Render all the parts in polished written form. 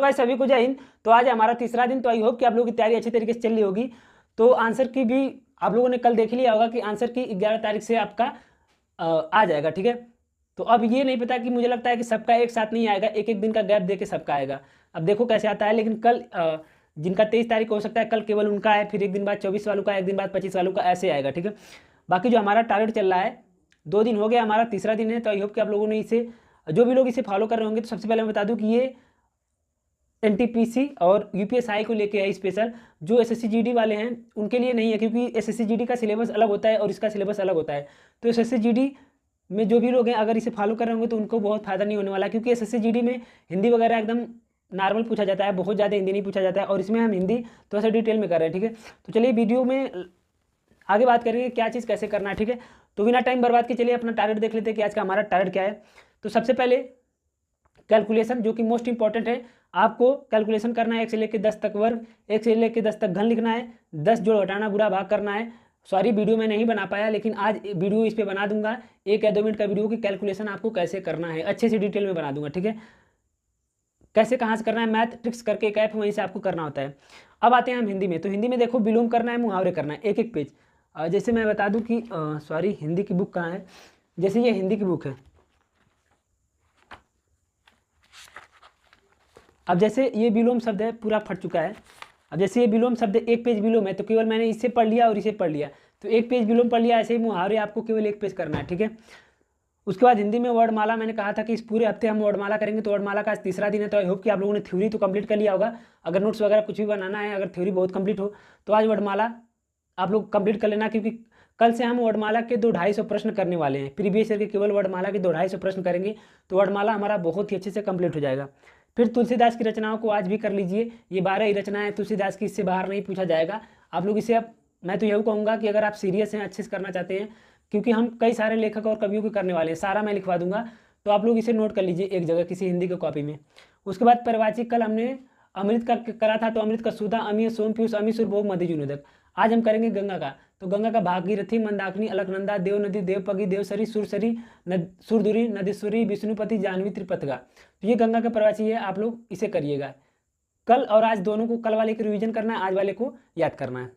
भाई सभी को जय हिंद। तो आज हमारा तीसरा दिन, तो आई होप कि आप लोगों की तैयारी अच्छी तरीके से चल रही होगी। तो आंसर की भी आप लोगों ने कल देख लिया होगा कि आंसर की 11 तारीख से आपका आ जाएगा, ठीक है। तो अब ये नहीं पता कि मुझे लगता है कि सबका एक साथ नहीं आएगा, एक एक दिन का गैप दे के सबका आएगा। अब देखो कैसे आता है, लेकिन कल जिनका 23 तारीख को हो सकता है कल केवल उनका है, फिर एक दिन बाद 24 वालों का, एक दिन बाद 25 वालों का, ऐसे आएगा, ठीक है। बाकी जो हमारा टारगेट चल रहा है, 2 दिन हो गया, हमारा तीसरा दिन है। तो आई होप कि आप लोगों ने इसे, जो भी लोग इसे फॉलो कर रहे होंगे, तो सबसे पहले मैं बता दूं कि ये एनटीपीसी और यूपीएसआई को लेके है स्पेशल। जो एसएससी जीडी वाले हैं उनके लिए नहीं है, क्योंकि एसएससी जीडी का सिलेबस अलग होता है और इसका सिलेबस अलग होता है। तो एसएससी जीडी में जो भी लोग हैं अगर इसे फॉलो कर रहे होंगे तो उनको बहुत फायदा नहीं होने वाला, क्योंकि एसएससी जीडी में हिंदी वगैरह एकदम नॉर्मल पूछा जाता है, बहुत ज़्यादा हिंदी नहीं पूछा जाता है, और इसमें हम हिंदी थोड़ा सा डिटेल में कर रहे हैं, ठीक है। तो चलिए वीडियो में आगे बात करेंगे क्या चीज़ कैसे करना है, ठीक है। तो बिना टाइम बर्बाद के चलिए अपना टारगेट देख लेते हैं कि आज का हमारा टारगेट क्या है। तो सबसे पहले कैलकुलेशन, जो कि मोस्ट इंपॉर्टेंट है, आपको कैलकुलेशन करना है 1 से लेकर 10 तक वर्ग, 1 से लेकर 10 तक घन लिखना है, 10 जोड़ घटाना गुणा भाग करना है। सॉरी वीडियो में नहीं बना पाया, लेकिन आज वीडियो इस पर बना दूंगा, 1 या 2 मिनट का वीडियो की कैलकुलेशन आपको कैसे करना है अच्छे से डिटेल में बना दूंगा, ठीक है। कैसे कहाँ से करना है, मैथ ट्रिक्स करके एक ऐप वहीं से आपको करना होता है। अब आते हैं हम हिंदी में। तो हिंदी में देखो विलोम करना है, मुहावरे करना है, एक एक पेज। जैसे मैं बता दूं कि सॉरी हिंदी की बुक कहाँ है, जैसे ये हिंदी की बुक है। अब जैसे ये विलोम शब्द है पूरा फट चुका है। अब जैसे ये विलोम शब्द एक पेज विलोम है, तो केवल मैंने इसे पढ़ लिया और इसे पढ़ लिया, तो एक पेज विलोम पढ़ लिया। ऐसे ही मुहावरे आपको केवल एक पेज करना है, ठीक है। उसके बाद हिंदी में वर्डमाला, मैंने कहा था कि इस पूरे हफ्ते हम वर्डमाला करेंगे, तो वर्डमाला का आज तीसरा दिन है। तो आई होप कि आप लोगों ने थ्योरी तो कंप्लीट कर लिया होगा। अगर नोट्स वगैरह कुछ भी बनाना है, अगर थ्योरी बहुत कंप्लीट हो, तो आज वर्डमाला आप लोग कंप्लीट कर लेना, क्योंकि कल से हम वर्डमाला के 200-250 प्रश्न करने वाले हैं। प्रीवियस ईयर के केवल वर्डमाला के 200-250 प्रश्न करेंगे, तो वर्डमाला हमारा बहुत ही अच्छे से कंप्लीट हो जाएगा। फिर तुलसीदास की रचनाओं को आज भी कर लीजिए, ये 12 ही रचनाएं तुलसीदास की, इससे बाहर नहीं पूछा जाएगा। आप लोग इसे, अब मैं तो यही कहूँगा कि अगर आप सीरियस हैं, अच्छे से करना चाहते हैं, क्योंकि हम कई सारे लेखक और कवियों के करने वाले हैं, सारा मैं लिखवा दूंगा, तो आप लोग इसे नोट कर लीजिए एक जगह किसी हिंदी की कॉपी में। उसके बाद परिवाचिक, कल हमने अमृत का करा था, तो अमृत का सुधा, अमीय, सोम, पीयूष, अमी, सुर, भोग, मध्य, जुनोदक। आज हम करेंगे गंगा का। तो गंगा का भागीरथी, मंदाकिनी, अलकनंदा, देव नदी, देवपगी, देवसरी, सुरसरी, सुरधुरी, नदीश्वरी, विष्णुपति, जाह्नवी, त्रिपतगा। तो ये गंगा का प्रवाची है, आप लोग इसे करिएगा। कल और आज दोनों को, कल वाले को रिवीजन करना है, आज वाले को याद करना है।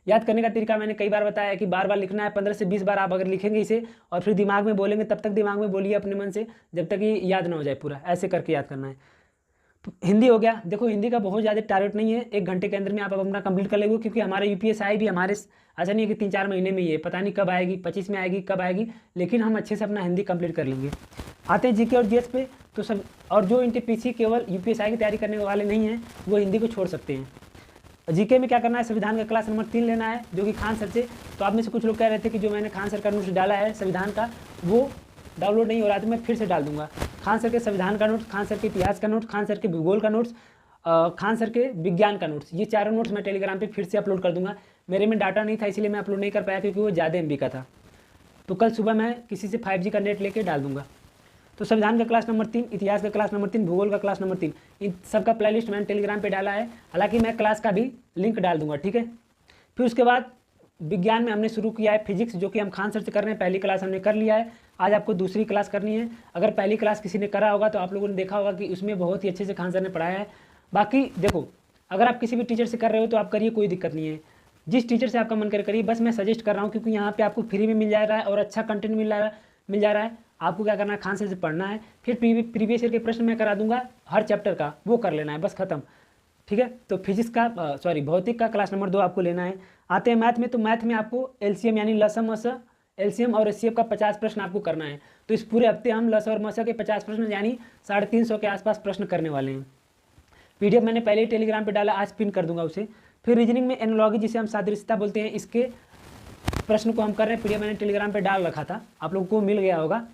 याद करने का तरीका मैंने कई बार बताया है कि बार बार लिखना है, 15 से 20 बार आप अगर लिखेंगे इसे और फिर दिमाग में बोलेंगे, तब तक दिमाग में बोलिए अपने मन से, जब तक ये याद ना हो जाए पूरा, ऐसे करके याद करना है। तो हिंदी हो गया। देखो हिंदी का बहुत ज़्यादा टारगेट नहीं है, 1 घंटे के अंदर में आप अपना कंप्लीट कर लेंगे, क्योंकि हमारे यूपीएसआई भी हमारे ऐसा नहीं है कि 3-4 महीने में ही है, पता नहीं कब आएगी, 25 में आएगी, कब आएगी, लेकिन हम अच्छे से अपना हिंदी कंप्लीट कर लेंगे। आते हैं जीके और जीएस पे। तो सब, और जो एनटीपीसी केवल यूपीएसआई की तैयारी करने वाले नहीं हैं, वो हिंदी को छोड़ सकते हैं। जीके में क्या करना है, संविधान का क्लास नंबर 3 लेना है, जो कि खान सर से। तो आप में से कुछ लोग कह रहे थे कि जो मैंने खान सर का नोट्स डाला है संविधान का, वो डाउनलोड नहीं हो रहा, तो मैं फिर से डाल दूंगा। खान सर के संविधान का नोट्स, खान सर के इतिहास का नोट्स, खान सर के भूगोल का नोट्स, खान सर के विज्ञान का नोट्स, ये चारों नोट्स मैं टेलीग्राम पे फिर से अपलोड कर दूंगा। मेरे में डाटा नहीं था, इसलिए मैं अपलोड नहीं कर पाया, क्योंकि वो ज़्यादा MB का था। तो कल सुबह मैं किसी से 5G का नेट लेके डाल दूंगा। तो संविधान का क्लास नंबर 3, इतिहास का क्लास नंबर 3, भूगोल का क्लास नंबर 3, इन सबका प्लेलिस्ट मैंने टेलीग्राम पे डाला है। हालांकि मैं क्लास का भी लिंक डाल दूंगा, ठीक है। फिर उसके बाद विज्ञान में हमने शुरू किया है फिजिक्स, जो कि हम खान सर से कर रहे हैं। पहली क्लास हमने कर लिया है, आज आपको दूसरी क्लास करनी है। अगर पहली क्लास किसी ने करा होगा तो आप लोगों ने देखा होगा कि उसमें बहुत ही अच्छे से खान सर ने पढ़ाया है। बाकी देखो, अगर आप किसी भी टीचर से कर रहे हो तो आप करिए, कोई दिक्कत नहीं है, जिस टीचर से आपका मन करे करिए। बस मैं सजेस्ट कर रहा हूँ, क्योंकि यहाँ पे आपको फ्री में मिल जा रहा है और अच्छा कंटेंट मिल जा रहा है। आपको क्या करना है, खान सर से पढ़ना है, फिर प्रीवियस ईयर के प्रश्न मैं करा दूंगा हर चैप्टर का, वो कर लेना है, बस खत्म, ठीक है। तो फिजिक्स का भौतिक का क्लास नंबर 2 आपको लेना है। आते हैं मैथ में। तो मैथ में आपको LCM यानी लसम मसा, LCM और HCF का 50 प्रश्न आपको करना है। तो इस पूरे हफ्ते हम लस और मसा के 50 प्रश्न यानी 350 के आसपास प्रश्न करने वाले हैं। PDF मैंने पहले ही टेलीग्राम पे डाला, आज पिन कर दूंगा उसे। फिर रीजनिंग में एनालॉजी, जिसे हम सादृश्यता बोलते हैं, इसके प्रश्न को हम कर रहे हैं। PDF मैंने टेलीग्राम पे डाल रखा था, आप लोगों को मिल गया होगा।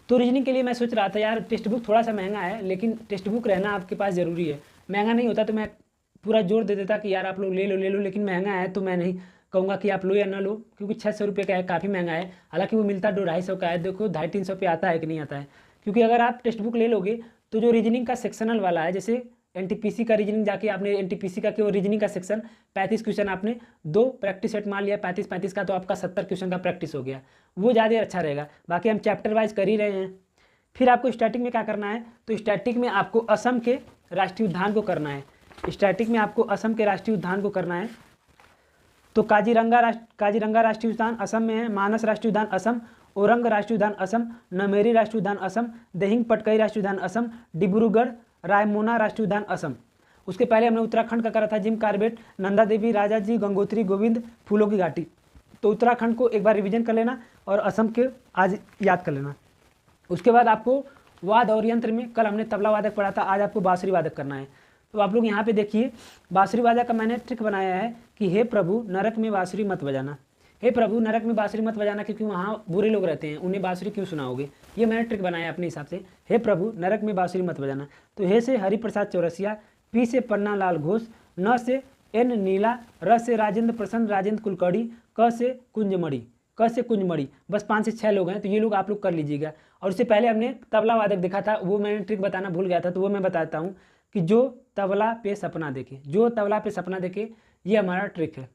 तो रीजनिंग के लिए मैं सोच रहा था यार, टेक्स्ट बुक थोड़ा सा महंगा है, लेकिन टेक्स्ट बुक रहना आपके पास ज़रूरी है। महंगा नहीं होता तो मैं पूरा जोर दे देता कि यार आप लोग ले लो, लेकिन महंगा है तो मैं नहीं कहूँगा कि आप लो या ना लो, क्योंकि 600 रुपये का है, काफ़ी महंगा है। हालांकि वो मिलता 200-250 का है, देखो 250-300 पे आता है कि नहीं आता है। क्योंकि अगर आप टेक्स्ट बुक ले लोगे तो जो रीजनिंग का सेक्शनल वाला है, जैसे एनटीपीसी का रीजनिंग, जाके आपने एनटीपीसी का केवल रीजनिंग का सेक्शन 35 क्वेश्चन आपने 2 प्रैक्टिस सेट मान लिया, 35-35 का, तो आपका 70 क्वेश्चन का प्रैक्टिस हो गया, वो ज़्यादा अच्छा रहेगा। बाकी हम चैप्टर वाइज कर ही रहे हैं, फिर आपको स्टैटिक में क्या करना है, तो स्टैटिक में आपको असम के राष्ट्रीय उद्यान को करना है। स्टैटिक में आपको असम के राष्ट्रीय उद्यान को करना है। तो काजीरंगा राष्ट्रीय उद्यान असम में है, मानस राष्ट्रीय उद्यान असम, औरंग राष्ट्रीय उद्यान असम, नमेरी राष्ट्रीय उद्यान असम, दिहिंग पटकाई राष्ट्रीय उद्यान असम, डिब्रूगढ़ रायमोना राष्ट्रीय उद्यान असम। उसके पहले हमने उत्तराखंड का करा था, जिम कार्बेट, नंदा देवी, राजा जी, गंगोत्री, गोविंद, फूलों की घाटी। तो उत्तराखंड को एक बार रिवीजन कर लेना और असम के आज याद कर लेना। उसके बाद आपको वाद्य और यंत्र में, कल हमने तबला वादक पढ़ा था, आज आपको बांसुरी वादक करना है। तो आप लोग यहाँ पे देखिए, बांसुरी वादक का मैंने ट्रिक बनाया है कि हे प्रभु नरक में बांसुरी मत बजाना, हे प्रभु नरक में बांसुरी मत बजाना, क्योंकि वहाँ बुरे लोग रहते हैं, उन्हें बांसुरी क्यों सुनाओगे। ये मैंने ट्रिक बनाया अपने हिसाब से, हे प्रभु नरक में बांसुरी मत बजाना। तो हे से हरिप्रसाद चौरसिया, पी से पन्ना लाल घोष, न से एन नीला, र से राजेंद्र प्रसन्न राजेंद्र कुलकर्णी, क से कुंजमणि। बस 5 से 6 लोग हैं, तो ये लोग आप लोग कर लीजिएगा। और उससे पहले हमने तबला वादक देखा था, वो मैंने ट्रिक बताना भूल गया था, तो वो मैं बताता हूँ कि जो तबला पे सपना देखे, जो तबला पे सपना देखे, ये हमारा ट्रिक है।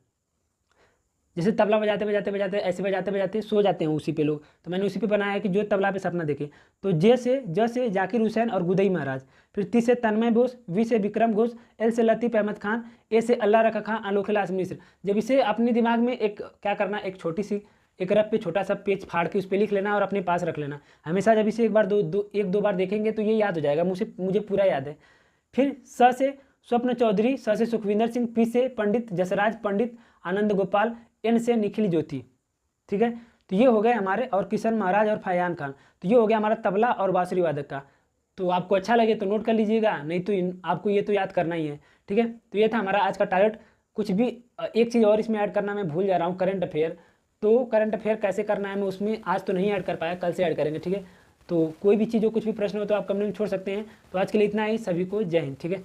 जैसे तबला बजाते बजाते ऐसे बजाते सो जाते हैं उसी पे लोग, तो मैंने उसी पे बनाया है कि जो तबला पे सपना देखे। तो ज से जाकिर हुसैन और गुदई महाराज, फिर ती से तन्मय बोस, वी से विक्रम घोष, एल से लतीफ़ अहमद खान, ए से अल्लाह रखा खां, अनोखिलास मिश्र। जब इसे अपने दिमाग में एक क्या करना, एक छोटी सी एक रफ पे छोटा सा पेज फाड़ के उस पर लिख लेना और अपने पास रख लेना। हमेशा जब इसे एक दो बार देखेंगे तो ये याद हो जाएगा, मुझे पूरा याद है। फिर स से स्वप्न चौधरी, स से सुखविंदर सिंह, पी से पंडित जसराज, पंडित आनंद गोपाल, एन से निखिल ज्योति। ठीक है, तो ये हो गए हमारे, और किशन महाराज और फयान खान। तो ये हो गया हमारा तबला और बांसुरी वादक का। तो आपको अच्छा लगे तो नोट कर लीजिएगा, नहीं तो आपको ये तो याद करना ही है। ठीक है, तो ये था हमारा आज का टारगेट। कुछ भी एक चीज़ और इसमें ऐड करना मैं भूल जा रहा हूँ, करंट अफेयर। तो करंट अफेयर कैसे करना है मैं उसमें आज तो नहीं ऐड कर पाया, कल से ऐड करेंगे। ठीक है, तो कोई भी चीज़ हो, कुछ भी प्रश्न हो तो आप कमेंट में छोड़ सकते हैं। तो आज के लिए इतना ही, सभी को जय हिंद। ठीक है।